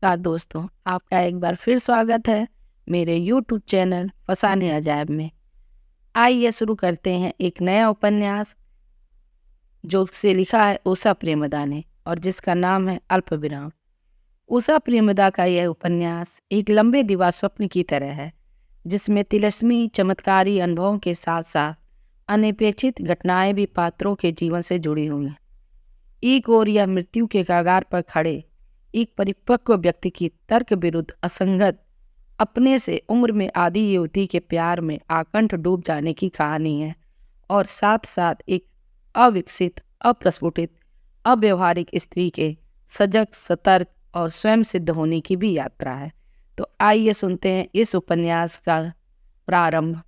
नमस्कार दोस्तों, आपका एक बार फिर स्वागत है मेरे YouTube चैनल फसाने अजायब में। आइए शुरू करते हैं एक नया उपन्यास जो से लिखा है उषा प्रेमदा ने और जिसका नाम है अल्पविराम। उषा प्रेमदा का यह उपन्यास एक लंबे दिवा स्वप्न की तरह है, जिसमें तिलस्मी चमत्कारी अनुभवों के साथ साथ अनपेक्षित घटनाएं भी पात्रों के जीवन से जुड़ी हुई हैं। एक ओर यह मृत्यु के कगार पर खड़े एक परिपक्व व्यक्ति की तर्क विरुद्ध असंगत अपने से उम्र में आधी युवती के प्यार में आकंठ डूब जाने की कहानी है, और साथ साथ एक अविकसित, अप्रस्फुटित, अव्यवहारिक स्त्री के सजग, सतर्क और स्वयं सिद्ध होने की भी यात्रा है। तो आइए सुनते हैं इस उपन्यास का प्रारंभ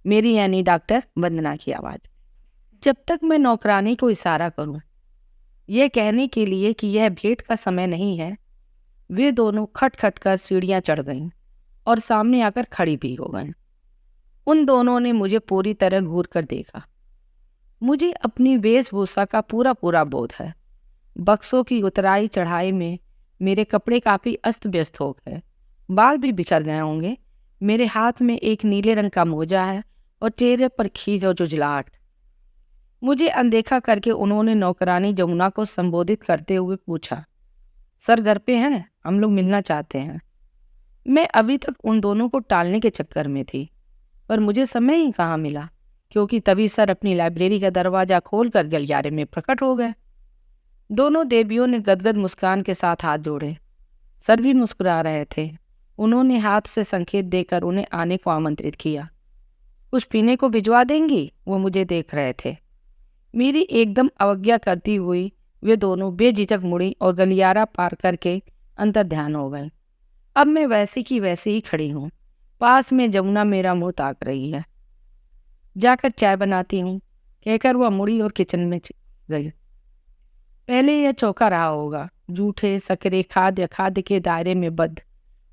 मेरी यानी डॉक्टर वंदना की आवाज़। जब तक मैं नौकरानी को इशारा करूं यह कहने के लिए कि यह भेंट का समय नहीं है, वे दोनों खट खट कर सीढ़ियां चढ़ गईं और सामने आकर खड़ी भी हो गईं। उन दोनों ने मुझे पूरी तरह घूर कर देखा। मुझे अपनी वेशभूषा का पूरा पूरा बोध है। बक्सों की उतराई चढ़ाई में मेरे कपड़े काफ़ी अस्त व्यस्त हो गए, बाल भी बिखर गए होंगे। मेरे हाथ में एक नीले रंग का मोजा है और चेहरे पर खीज और जुझलाहट। मुझे अनदेखा करके उन्होंने नौकरानी जमुना को संबोधित करते हुए पूछा, सर घर पे हैं? हम लोग मिलना चाहते हैं। मैं अभी तक उन दोनों को टालने के चक्कर में थी, पर मुझे समय ही कहाँ मिला, क्योंकि तभी सर अपनी लाइब्रेरी का दरवाज़ा खोलकर गलियारे में प्रकट हो गए। दोनों देवियों ने गदगद मुस्कान के साथ हाथ जोड़े। सर भी मुस्कुरा रहे थे। उन्होंने हाथ से संकेत देकर उन्हें आने को आमंत्रित किया। कुछ पीने को भिजवा देंगी? वो मुझे देख रहे थे। मेरी एकदम अवज्ञा करती हुई वे दोनों बेझिझक मुड़ी और गलियारा पार करके अंतर ध्यान हो गए। अब मैं वैसी की वैसी ही खड़ी हूँ। पास में जमुना मेरा मुंह ताक रही है। जाकर चाय बनाती हूँ, कहकर वह मुड़ी और किचन में गई। पहले यह चौका रहा होगा, जूठे सकरे खाद्य के दायरे में बद्ध,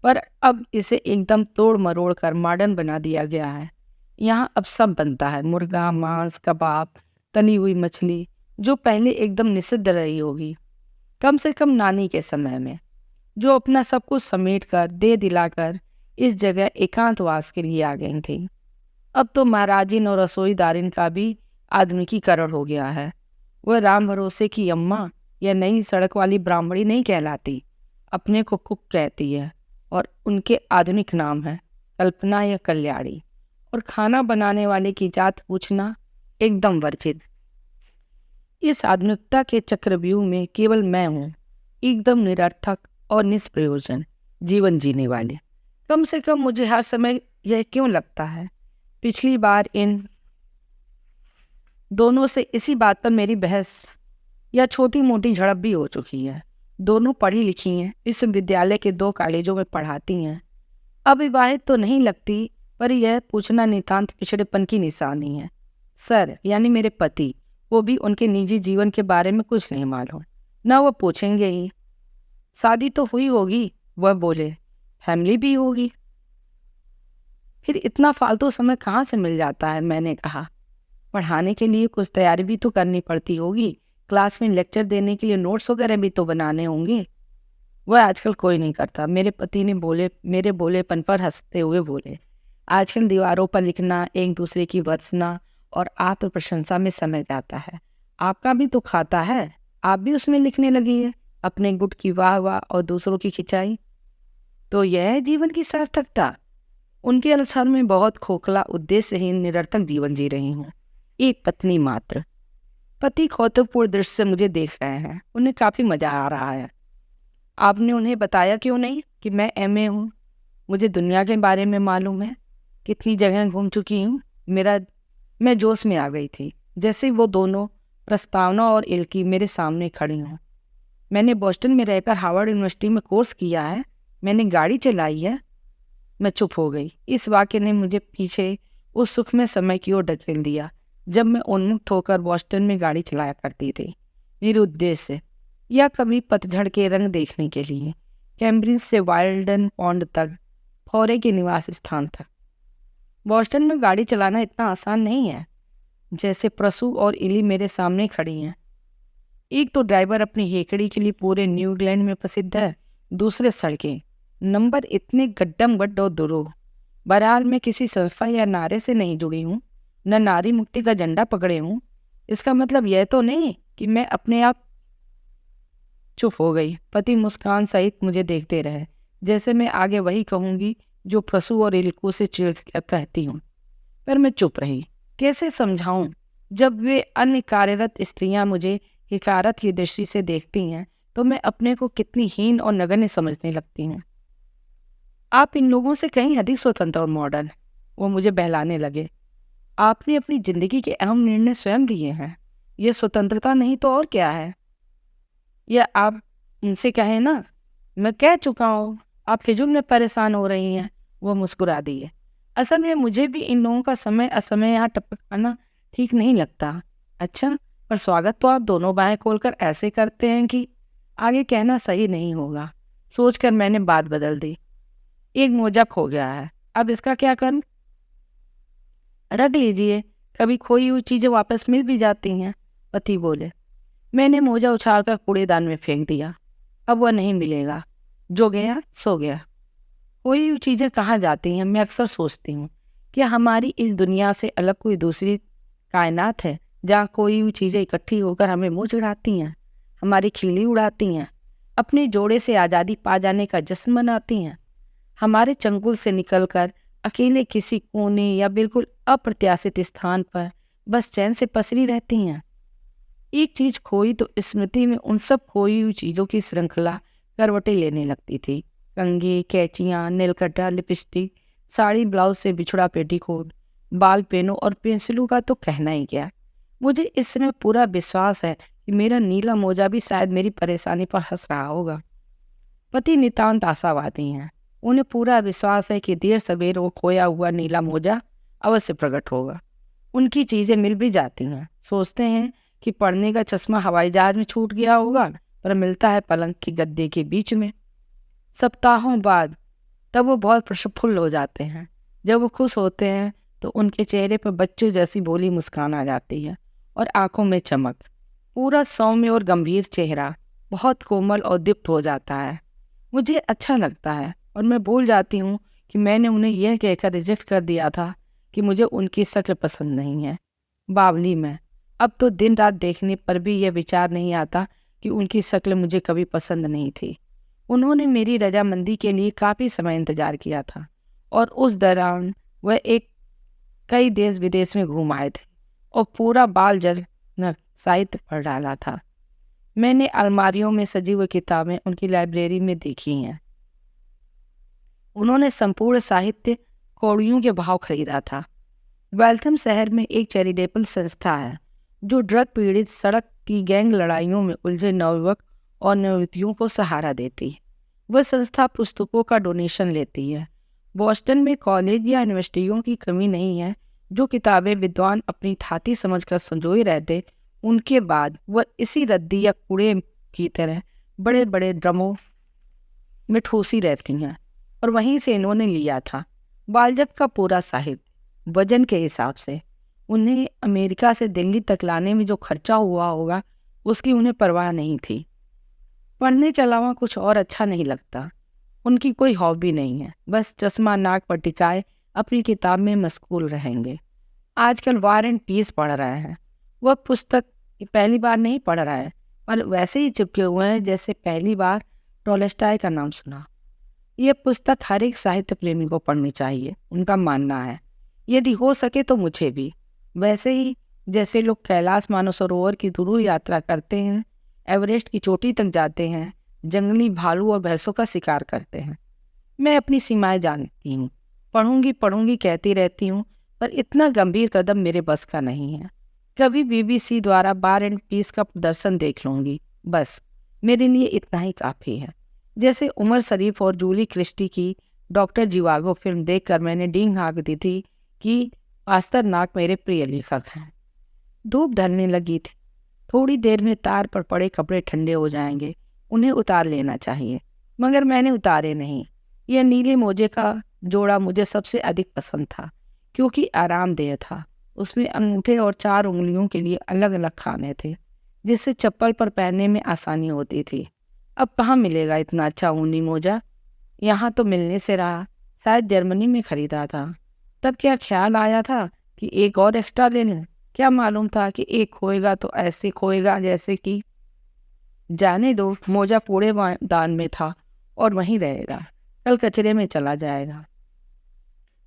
पर अब इसे एकदम तोड़ मरोड़ कर मॉडर्न बना दिया गया है। यहाँ अब सब बनता है, मुर्गा, मांस, कबाब, तली हुई मछली, जो पहले एकदम निषिद्ध रही होगी, कम से कम नानी के समय में, जो अपना सब कुछ समेट कर दे दिलाकर इस जगह एकांतवास के लिए आ गई थी। अब तो महाराजिन और रसोईदारिन का भी आधुनिकीकरण हो गया है। वह राम भरोसे की अम्मा या नई सड़क वाली ब्राह्मणी नहीं कहलाती, अपने को कुक कहती है, और उनके आधुनिक नाम है कल्पना या कल्याणी। और खाना बनाने वाले की जात पूछना एकदम वर्जित। इस आधुनिकता के चक्रव्यूह में केवल मैं हूँ, एकदम निरर्थक और निष्प्रयोजन जीवन जीने वाले। कम से कम मुझे हर समय यह क्यों लगता है, पिछली बार इन दोनों से इसी बात पर मेरी बहस या छोटी मोटी झड़प भी हो चुकी है। दोनों पढ़ी लिखी हैं, विश्वविद्यालय के 2 कॉलेजों में पढ़ाती हैं। अविवाहित तो नहीं लगती, पर यह पूछना नितांत पिछड़ेपन की निशानी है। सर यानी मेरे पति वो भी उनके निजी जीवन के बारे में कुछ नहीं मालूम, न वो पूछेंगे ही। शादी तो हुई होगी, वह बोले, फैमिली भी होगी, फिर इतना फालतू समय कहाँ से मिल जाता है? मैंने कहा, पढ़ाने के लिए कुछ तैयारी भी तो करनी पड़ती होगी, क्लास में लेक्चर देने के लिए नोट्स वगैरह भी तो बनाने होंगे। वह आजकल कोई नहीं करता। मेरे पति ने मेरे बोलेपन पर हंसते हुए बोले, आजकल दीवारों पर लिखना, एक दूसरे की भर्त्सना और आत्म प्रशंसा में समय जाता है। आपका भी तो खाता है, आप भी उसमें लिखने लगी है, अपने गुट की वाह वाह और दूसरों की खिंचाई। तो यह है जीवन की सार्थकता? उनके अनुसार मैं बहुत खोखला, उद्देश्यहीन, निरर्थक जीवन जी रही हूँ। एक पत्नी मात्र। पति कौतुकपूर्ण दृष्टि से मुझे देख रहे हैं। उन्हें काफी मजा आ रहा है। आपने उन्हें बताया क्यों नहीं कि मैं एमए हूँ? मुझे दुनिया के बारे में मालूम है, कितनी जगह घूम चुकी हूँ। मैं जोश में आ गई थी, जैसे वो दोनों प्रस्तावना और इल्की मेरे सामने खड़ी हों। मैंने बोस्टन में रहकर हार्वर्ड यूनिवर्सिटी में कोर्स किया है, मैंने गाड़ी चलाई है। मैं चुप हो गई। इस वाक्य ने मुझे पीछे उस सुखमय समय की ओर ढकेल दिया जब मैं उन्मुक्त होकर बोस्टन में गाड़ी चलाया करती थी, निरुद्देश्य या कभी पतझड़ के रंग देखने के लिए। कैम्ब्रिज से वाइल्डन पॉन्ड तक फौरे के निवास स्थान था। बोस्टन में गाड़ी चलाना इतना आसान नहीं है, जैसे प्रसू और इली मेरे सामने खड़ी हैं। एक तो ड्राइवर अपनी हेकड़ी के लिए पूरे न्यू इंग्लैंड में प्रसिद्ध है, दूसरे सड़कें, नंबर इतने गड्ढम गड्ढ और दुरूह। बहरहाल मैं किसी संस्था या नारे से नहीं जुड़ी हूँ, न नारी मुक्ति का झंडा पकड़े हूँ। इसका मतलब यह तो नहीं कि मैं अपने आप। चुप हो गई। पति मुस्कान सहित मुझे देखते रहे, जैसे मैं आगे वही कहूंगी जो प्रसू और इल्कू से चिढ़ कहती हूँ। पर मैं चुप रही। कैसे समझाऊं? जब वे अन्य कार्यरत स्त्रियां मुझे हिकारत की दृष्टि से देखती हैं तो मैं अपने को कितनी हीन और नगण्य समझने लगती हूँ। आप इन लोगों से कहीं अधिक स्वतंत्र और मॉडर्न। वो मुझे बहलाने लगे। आपने अपनी जिंदगी के अहम निर्णय स्वयं लिए हैं। ये स्वतंत्रता नहीं तो और क्या है? या आप उनसे कहें ना, मैं कह चुका हूँ, आप फिजूल में परेशान हो रही हैं। वो मुस्कुरा दिए। असल में मुझे भी इन लोगों का समय असमय यहाँ टपकाना ठीक नहीं लगता। अच्छा, पर स्वागत तो आप दोनों बाहें खोलकर ऐसे करते हैं कि आगे कहना सही नहीं होगा। सोचकर मैंने बात बदल दी। एक मोजा खो गया है, अब इसका क्या करूं? रख लीजिए, कभी खोई हुई चीजें वापस मिल भी जाती हैं, पति बोले। मैंने मोजा उछालकर कूड़ेदान में फेंक दिया। अब वह नहीं मिलेगा। जो गया सो गया। खोई हुई चीजें कहाँ जाती हैं? मैं अक्सर सोचती हूँ, क्या हमारी इस दुनिया से अलग कोई दूसरी कायनात है जहाँ खोई हुई चीजें इकट्ठी होकर हमें मुँह चिढ़ाती हैं, हमारी खिल्ली उड़ाती हैं, अपने जोड़े से आज़ादी पा जाने का जश्न मनाती हैं, हमारे चंगुल से निकलकर अकेले किसी कोने या बिल्कुल अप्रत्याशित स्थान पर बस चैन से पसरी रहती हैं। एक चीज खोई तो स्मृति में उन सब खोई हुई चीजों की श्रृंखला करवटें लेने लगती थी। कंघी, कैंचियाँ, नीलकट्टा, लिपस्टिक, साड़ी ब्लाउज से बिछड़ा पेटीकोट, बाल पेनों और पेंसिलों का तो कहना ही क्या। मुझे इस समय पूरा विश्वास है कि मेरा नीला मोजा भी शायद मेरी परेशानी पर हंस रहा होगा। पति नितांत आशावादी हैं। उन्हें पूरा विश्वास है कि देर सवेर वो खोया हुआ नीला मोजा अवश्य प्रकट होगा। उनकी चीजें मिल भी जाती हैं। सोचते हैं कि पढ़ने का चश्मा हवाई जहाज में छूट गया होगा, पर मिलता है पलंग की गद्दे के बीच में। सप्ताहों बाद तब वो बहुत प्रफुल्ल हो जाते हैं। जब वो खुश होते हैं तो उनके चेहरे पर बच्चे जैसी भोली मुस्कान आ जाती है और आंखों में चमक। पूरा सौम्य और गंभीर चेहरा बहुत कोमल और दीप्त हो जाता है। मुझे अच्छा लगता है और मैं भूल जाती हूँ कि मैंने उन्हें यह कहकर रिजेक्ट कर दिया था कि मुझे उनकी शक्ल पसंद नहीं है। बावली में अब तो दिन रात देखने पर भी यह विचार नहीं आता कि उनकी शक्ल मुझे कभी पसंद नहीं थी। उन्होंने मेरी रजामंदी के लिए काफ़ी समय इंतजार किया था और उस दौरान वह कई देश विदेश में घूम आए थे और पूरा बाल जल साहित्य पढ़ डाला था। मैंने अलमारियों में सजी हुई किताबें उनकी लाइब्रेरी में देखी हैं। उन्होंने संपूर्ण साहित्य कौड़ियों के भाव खरीदा था। वेल्थम शहर में एक चैरिटेबल संस्था है जो ड्रग पीड़ित सड़क की गैंग लड़ाइयों में उलझे नवयुवक और नवयुवतियों को सहारा देती है। वह संस्था पुस्तकों का डोनेशन लेती है। बॉस्टन में कॉलेज या यूनिवर्सिटियों की कमी नहीं है जो किताबें विद्वान अपनी थाती समझकर संजोए रहते, उनके बाद वह इसी रद्दी या कूड़े की तरह बड़े बड़े ड्रमों में ठूसी रहती हैं। और वहीं से इन्होंने लिया था बालजब का पूरा साहित्य वजन के हिसाब से। उन्हें अमेरिका से दिल्ली तक लाने में जो खर्चा हुआ होगा उसकी उन्हें परवाह नहीं थी। पढ़ने के अलावा कुछ और अच्छा नहीं लगता। उनकी कोई हॉबी नहीं है, बस चश्मा नाक पर टिकाए अपनी किताब में मशगूल रहेंगे। आजकल वार एंड पीस पढ़ रहे हैं। वह पुस्तक पहली बार नहीं पढ़ रहा है, पर वैसे ही चिपके हुए हैं जैसे पहली बार टॉलस्टॉय का नाम सुना। यह पुस्तक हर एक साहित्य प्रेमी को पढ़नी चाहिए, उनका मानना है। यदि हो सके तो मुझे भी। वैसे ही जैसे लोग कैलाश मानसरोवर की दुरूह यात्रा करते हैं, एवरेस्ट की चोटी तक जाते हैं, जंगली भालू और भैंसों का शिकार करते हैं। मैं अपनी सीमाएं जानती हूँ। पढ़ूंगी कहती रहती हूँ, पर इतना गंभीर कदम मेरे बस का नहीं है। कभी BBC द्वारा बार एंड पीस का प्रदर्शन देख लूँगी, बस मेरे लिए इतना ही काफ़ी है। जैसे उमर शरीफ और जूली क्रिस्टी की डॉक्टर जीवागो फिल्म देखकर मैंने डींग हाँक दी थी कि पास्तरनाक मेरे प्रिय लेखक हैं। धूप ढलने लगी थी। थोड़ी देर में तार पर पड़े कपड़े ठंडे हो जाएंगे, उन्हें उतार लेना चाहिए, मगर मैंने उतारे नहीं। यह नीले मोजे का जोड़ा मुझे सबसे अधिक पसंद था क्योंकि आरामदेह था। उसमें अंगूठे और 4 उंगलियों के लिए अलग अलग खाने थे जिससे चप्पल पर पहनने में आसानी होती थी। अब कहाँ मिलेगा इतना अच्छा ऊनी मोजा? यहाँ तो मिलने से रहा, शायद जर्मनी में खरीदा था। तब क्या ख्याल आया था कि एक और एक्स्ट्रा ले लूं? क्या मालूम था कि एक खोएगा तो ऐसे खोएगा जैसे कि। जाने दो, मोजा दान में था और वहीं रहेगा, कल कचरे में चला जाएगा।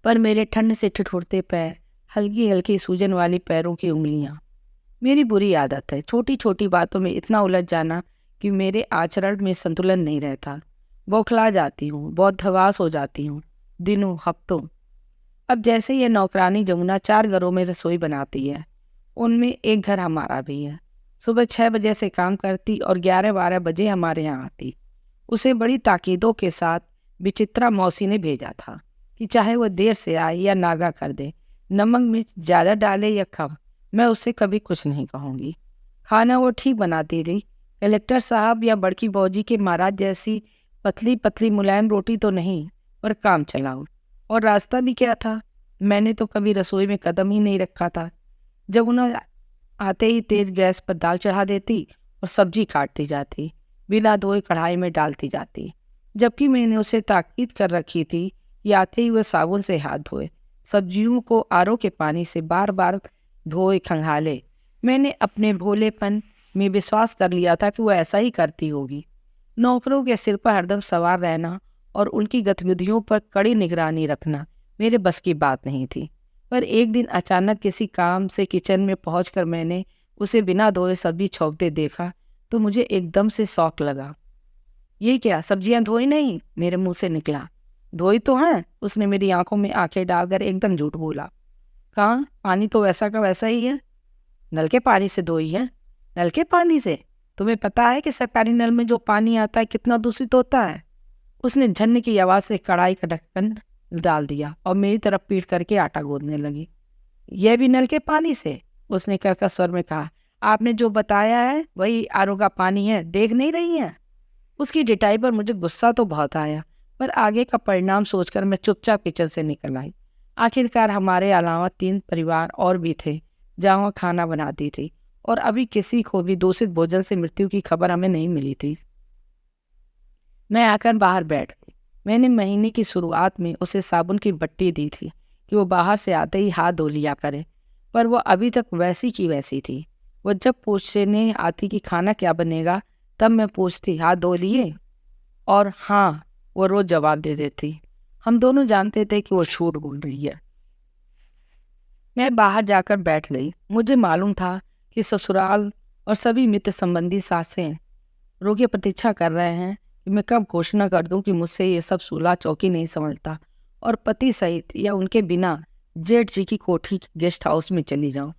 पर मेरे ठंड से ठिठुरते पैर, हल्की हल्की सूजन वाली पैरों की उंगलियां। मेरी बुरी आदत है छोटी छोटी बातों में इतना उलझ जाना कि मेरे आचरण में संतुलन नहीं रहता। बौखला जाती हूँ, बहुत हवास हो जाती हूँ, दिनों हफ्तों। अब जैसे ये नौकरानी जमुना 4 घरों में रसोई बनाती है, उनमें एक घर हमारा भी है। सुबह 6 बजे से काम करती और 11-12 बजे हमारे यहाँ आती। उसे बड़ी ताकीदों के साथ विचित्रा मौसी ने भेजा था कि चाहे वह देर से आए या नागा कर दे, नमक मिर्च ज़्यादा डाले या कम, मैं उससे कभी कुछ नहीं कहूँगी। खाना वो ठीक बनाती थी। कलेक्टर साहब या बड़की बौजी के महाराज जैसी पतली पतली मुलायम रोटी तो नहीं, पर काम चलाऊ। और रास्ता भी क्या था, मैंने तो कभी रसोई में कदम ही नहीं रखा था। जब उन्हें आते ही तेज गैस पर दाल चढ़ा देती और सब्जी काटती जाती, बिना धोए कढ़ाई में डालती जाती, जबकि मैंने उसे ताकीद कर रखी थी कि आते ही वह साबुन से हाथ धोए, सब्जियों को आरओ के पानी से बार बार धोए खंगाले। मैंने अपने भोलेपन में विश्वास कर लिया था कि वह ऐसा ही करती होगी। नौकरों के सिर पर हरदम सवार रहना और उनकी गतिविधियों पर कड़ी निगरानी रखना मेरे बस की बात नहीं थी। पर एक दिन अचानक किसी काम से किचन में पहुंचकर मैंने उसे बिना धोए सब्जी छोंकते देखा तो मुझे एकदम से शौक लगा। ये क्या, सब्जियां धोई नहीं? मेरे मुंह से निकला। धोई तो हैं, उसने मेरी आंखों में आंखें डालकर एकदम झूठ बोला। कहाँ, पानी तो वैसा का वैसा ही है। नल के पानी से धोई है? नल के पानी से? तुम्हें पता है कि सरकारी नल में जो पानी आता है कितना दूषित होता है? उसने झन्न की आवाज़ से कढ़ाई का ढक्कन डाल दिया और मेरी तरफ पीट करके आटा गूंदने लगी। यह भी नल के पानी से? उसने कर्कश स्वर में कहा। आपने जो बताया है वही आरओ का पानी है, देख नहीं रही हैं? उसकी डिटाई पर मुझे गुस्सा तो बहुत आया, पर आगे का परिणाम सोचकर मैं चुपचाप किचन से निकल आई। आखिरकार हमारे अलावा 3 परिवार और भी थे जहाँ वह खाना बनाती थी, और अभी किसी को भी दूषित भोजन से मृत्यु की खबर हमें नहीं मिली थी। मैं आकर बाहर बैठ गई। मैंने महीने की शुरुआत में उसे साबुन की बट्टी दी थी कि वो बाहर से आते ही हाथ धो लिया करे, पर वह अभी तक वैसी की वैसी थी। वह जब पूछने आती कि खाना क्या बनेगा, तब मैं पूछती हाथ धो लिए, और हाँ, वो रोज जवाब दे देती। हम दोनों जानते थे कि वो झूठ बोल रही है। मैं बाहर जाकर बैठ गई। मुझे मालूम था कि ससुराल और सभी मित्र संबंधी सासें रोगी प्रतीक्षा कर रहे हैं कि मैं कब घोषणा कर दूं कि मुझसे ये सब सूला चौकी नहीं समझता और पति सहित या उनके बिना जेठ जी की कोठी गेस्ट हाउस में चली जाऊं।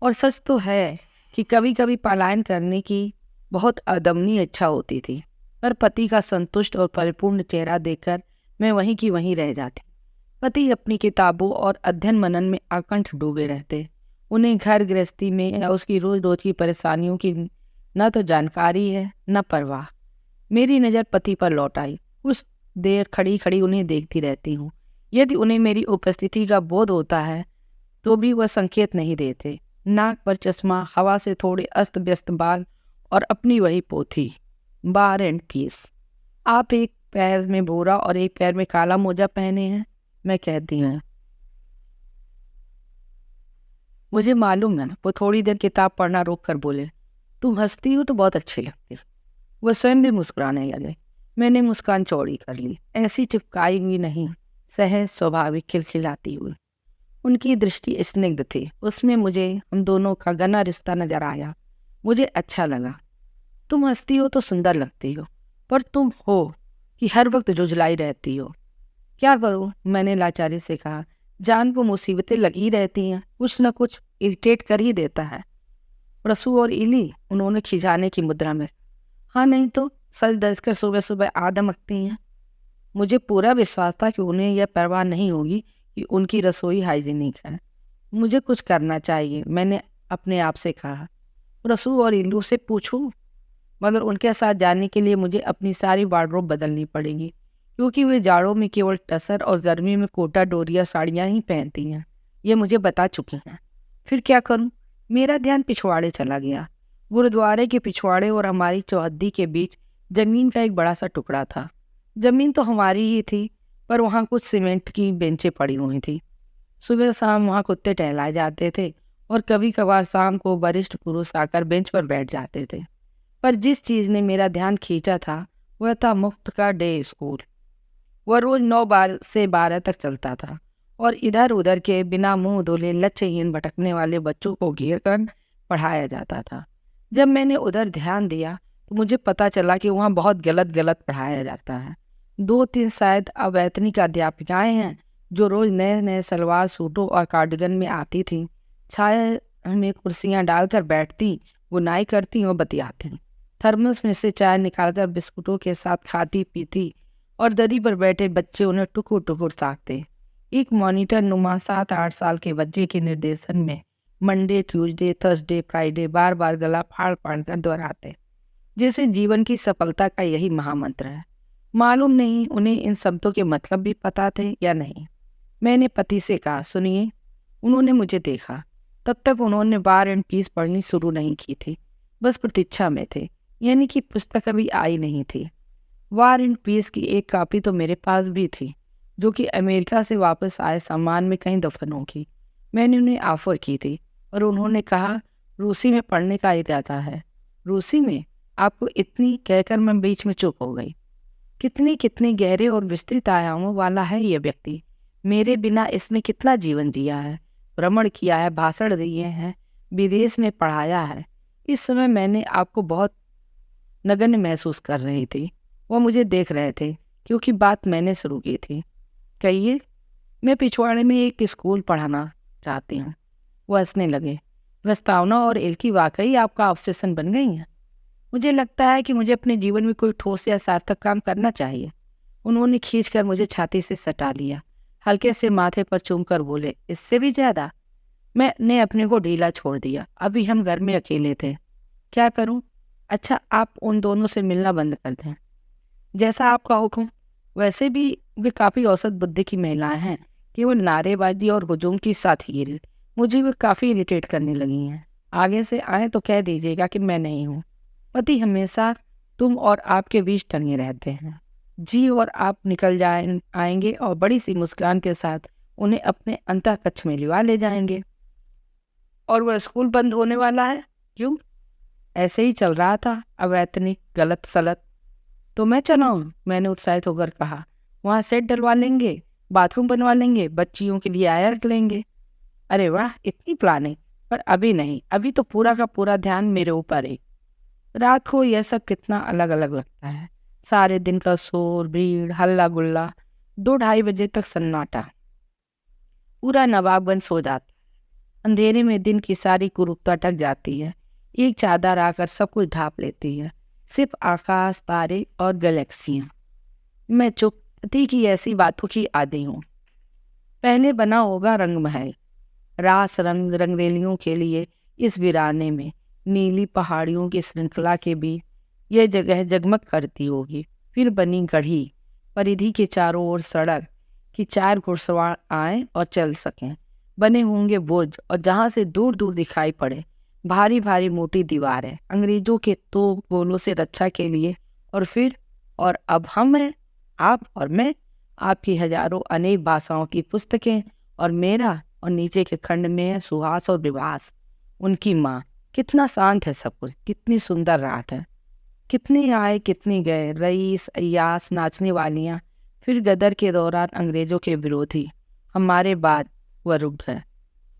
और सच तो है कि कभी कभी पलायन करने की बहुत अदमनी इच्छा होती थी, पर पति का संतुष्ट और परिपूर्ण चेहरा देखकर मैं वहीं की वहीं रह जाती। पति अपनी किताबों और अध्ययन मनन में आकंठ डूबे रहते। उन्हें घर गृहस्थी में या उसकी रोज रोज की परेशानियों की न तो जानकारी है न परवाह। मेरी नज़र पति पर लौट आई। कुछ देर खड़ी खड़ी उन्हें देखती रहती हूँ। यदि उन्हें मेरी उपस्थिति का बोध होता है तो भी वह संकेत नहीं देते। नाक पर चश्मा, हवा से थोड़े अस्त व्यस्त बाल और अपनी वही पोथी, बार एंड पीस। आप एक पैर में भूरा और एक पैर में काला मोजा पहने हैं, मैं कहती हूँ। मुझे मालूम है। वो थोड़ी देर किताब पढ़ना रोक कर बोले, तुम हंसती हो तो बहुत अच्छी लगती हो। वह स्वयं भी मुस्कुराने लगे। मैंने मुस्कान चौड़ी कर ली, ऐसी चिपकाई हुई नहीं, सहज स्वाभाविक खिलखिलाती हुई। उनकी दृष्टि स्निग्ध थी, उसमें मुझे हम दोनों का घना रिश्ता नजर आया। मुझे अच्छा लगा। तुम हंसती हो तो सुंदर लगती हो, पर तुम हो कि हर वक्त जुझलाई रहती हो। क्या करूं, मैंने लाचारी से कहा। जान को मुसीबतें लगी रहती हैं, कुछ न कुछ इरिटेट कर ही देता है। रसू और इली, उन्होंने खिजाने की मुद्रा में। हाँ नहीं तो, सच दस कर सुबह सुबह आदमकती हैं। मुझे पूरा विश्वास था कि उन्हें यह परवाह नहीं होगी कि उनकी रसोई हाइजीनिक है। मुझे कुछ करना चाहिए, मैंने अपने आप से कहा। रसू और इल्लू से पूछूं, मगर उनके साथ जाने के लिए मुझे अपनी सारी वार्डरोब बदलनी पड़ेगी, क्योंकि वे जाड़ों में केवल टसर और गर्मी में कोटा डोरिया साड़ियाँ ही पहनती हैं। ये मुझे बता चुकी हैं। फिर क्या करूं? मेरा ध्यान पिछवाड़े चला गया। गुरुद्वारे के पिछवाड़े और हमारी चौहद्दी के बीच जमीन का एक बड़ा सा टुकड़ा था। जमीन तो हमारी ही थी, पर वहाँ कुछ सीमेंट की बेंचें पड़ी हुई थी। सुबह शाम वहाँ कुत्ते टहलाए जाते थे और कभी कभार शाम को वरिष्ठ पुरुष आकर बेंच पर बैठ जाते थे। पर जिस चीज़ ने मेरा ध्यान खींचा था वह था मुफ्त का डे स्कूल। वह रोज 9 से 12 तक चलता था और इधर उधर के बिना मुंह धुले लक्ष्यहीन भटकने वाले बच्चों को घेर कर पढ़ाया जाता था। जब मैंने उधर ध्यान दिया तो मुझे पता चला कि वहाँ बहुत गलत गलत पढ़ाया जाता है। 2-3 शायद अवैतनिक अध्यापिकाएं हैं जो रोज नए नए सलवार सूटों और कार्डिगन में आती थीं। छाया में कुर्सियां डालकर बैठती, बुनाई करती और बतियाती। थर्मस में से चाय निकालकर बिस्कुटों के साथ खाती पीती और दरी पर बैठे बच्चे उन्हें टुकुर टुकुर ताकते। एक मॉनिटर नुमा 7-8 साल के बच्चे के निर्देशन में मंडे, ट्यूसडे, थर्सडे, फ्राइडे बार बार गला फाड़ फाड़ कर दोहराते, जैसे जीवन की सफलता का यही महामंत्र है। मालूम नहीं उन्हें इन शब्दों के मतलब भी पता थे या नहीं। मैंने पति से कहा, सुनिए। उन्होंने मुझे देखा। तब तक उन्होंने वार एंड पीस पढ़नी शुरू नहीं की थी, बस प्रतीक्षा में थे, यानी कि पुस्तक अभी आई नहीं थी। वार एंड पीस की एक कॉपी तो मेरे पास भी थी, जो कि अमेरिका से वापस आए सामान में कहीं दफन होगी। मैंने उन्हें ऑफर की थी और उन्होंने कहा, रूसी में पढ़ने का इरादा है। रूसी में? आपको इतनी कहकर मैं बीच में चुप हो गई। कितनी कितनी गहरे और विस्तृत आयामों वाला है यह व्यक्ति। मेरे बिना इसने कितना जीवन जिया है, भ्रमण किया है, भाषण दिए हैं, विदेश में पढ़ाया है। इस समय मैंने आपको बहुत नगण्य महसूस कर रही थी। वो मुझे देख रहे थे क्योंकि बात मैंने शुरू की थी। कहिए। मैं पिछवाड़े में एक स्कूल पढ़ाना चाहती हूँ। वो हंसने लगे। प्रस्तावना और एल्की वाकई आपका ऑब्सेशन बन गई हैं। मुझे लगता है कि मुझे अपने जीवन में कोई ठोस या सार्थक काम करना चाहिए। उन्होंने खींचकर मुझे छाती से सटा लिया, हल्के से माथे पर चूमकर बोले, इससे भी ज्यादा? मैंने अपने को ढीला छोड़ दिया। अभी हम घर में अकेले थे। क्या करूं? अच्छा, आप उन दोनों से मिलना बंद कर दें। जैसा आपका हुक्म। वैसे भी वे काफ़ी औसत बुद्धि की महिलाएं हैं, केवल नारेबाजी और हुजूम की साथीगिरी मुझे वे काफ़ी इरिटेट करने लगी हैं। आगे से आए तो कह दीजिएगा कि मैं नहीं हूँ। पति हमेशा तुम और आपके बीच टंगे रहते हैं। जी और आप निकल आएंगे और बड़ी सी मुस्कान के साथ उन्हें अपने अंतः कक्ष में लिवा ले जाएंगे। और वह स्कूल बंद होने वाला है? क्यों? ऐसे ही चल रहा था, अवैतनिक, गलत सलत। तो मैं चलाऊं? मैंने उत्साहित होकर कहा। वहाँ सेट डलवा लेंगे, बाथरूम बनवा लेंगे, बच्चियों के लिए आया रख लेंगे। अरे वाह, इतनी प्लानिंग! पर अभी नहीं, अभी तो पूरा का पूरा ध्यान मेरे ऊपर है। रात को यह सब कितना अलग अलग लगता है। सारे दिन का शोर, भीड़, हल्ला गुल्ला, 2-2:30 बजे तक सन्नाटा। पूरा नवाबगंज सो जाता। अंधेरे में दिन की सारी कुरूपता ढक जाती है। एक चादर आकर सब कुछ ढांप लेती है, सिर्फ आकाश, तारे और गैलेक्सियां। मैं चुप। पति की ऐसी बातों की आदी हूँ। पहले बना होगा रंगमहल, रास रंग रंगरेलियों के लिए। इस वीराने में नीली पहाड़ियों की श्रृंखला के बीच यह जगह जगमग करती होगी। फिर बनी गढ़ी, परिधि के चारों ओर सड़क कि 4 घुड़सवार आएं और चल सकें। बने होंगे बुर्ज, और जहाँ से दूर दूर दिखाई पड़े भारी भारी मोटी दीवारें, अंग्रेजों के तोप गोलों से रक्षा के लिए। और फिर, और अब हम हैं, आप और मैं, आपकी हजारों अनेक भाषाओं की पुस्तकें, और मेरा, और नीचे के खंड में है सुहास और विवास, उनकी माँ। कितना शांत है सब कुछ, कितनी सुंदर रात है। कितनी आए कितनी गए, रईस, अय्यास, नाचने वालियाँ, फिर गदर के दौरान अंग्रेजों के विरोधी। हमारे बाद वह रुक गए।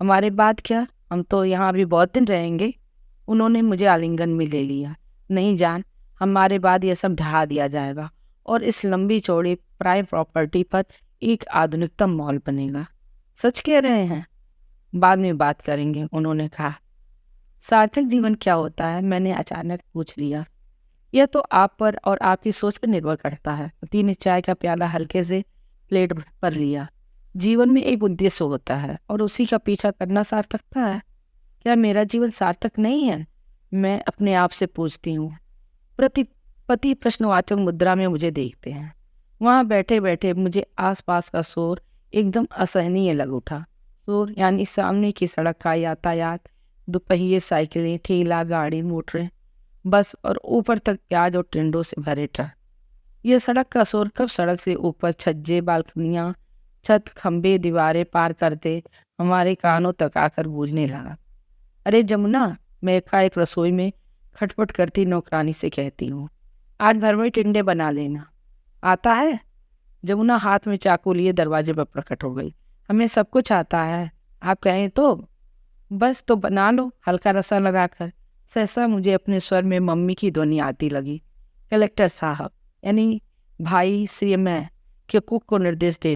हमारे बाद क्या? हम तो यहाँ अभी बहुत दिन रहेंगे। उन्होंने मुझे आलिंगन में ले लिया। नहीं जान, हमारे बाद यह सब ढहा दिया जाएगा और इस लंबी चौड़ी प्राइम प्रॉपर्टी पर एक आधुनिकतम मॉल बनेगा। सच कह रहे हैं? बाद में बात करेंगे, उन्होंने कहा। सार्थक जीवन क्या होता है? मैंने अचानक पूछ लिया। यह तो आप पर और आपकी सोच पर निर्भर करता है। पति ने चाय का प्याला हल्के से प्लेट पर लिया। जीवन में एक उद्देश्य होता है और उसी का पीछा करना सार्थकता है। क्या मेरा जीवन सार्थक नहीं है? मैं अपने आप से पूछती हूँ। पति प्रश्नवाचक मुद्रा में मुझे देखते हैं। वहाँ बैठे बैठे मुझे आसपास का शोर एकदम असहनीय लग उठा। शोर यानी सामने की सड़क का यातायात, दोपहिए साइकिलें, ठेला गाड़ी, मोटरें, बस और ऊपर तक प्याज और टिंडों से भरे ट्रक। ये सड़क का शोर कब सड़क से ऊपर छज्जे, बालकनियां, छत, खंबे, दीवारें पार करते हमारे कानों तक आकर गूंजने लगा। अरे जमुना, मैं एकाएक रसोई में खटपट करती नौकरानी से कहती हूँ, आज भर में टिंडे बना लेना। आता है? जमुना हाथ में चाकू लिए दरवाजे पर प्रकट हो गई। हमें सब कुछ आता है, आप कहें तो। बस तो बना लो, हल्का रसा लगाकर। सहसा मुझे अपने स्वर में मम्मी की ध्वनि आती लगी। कलेक्टर साहब, यानी भाई CM के कुक को निर्देश दे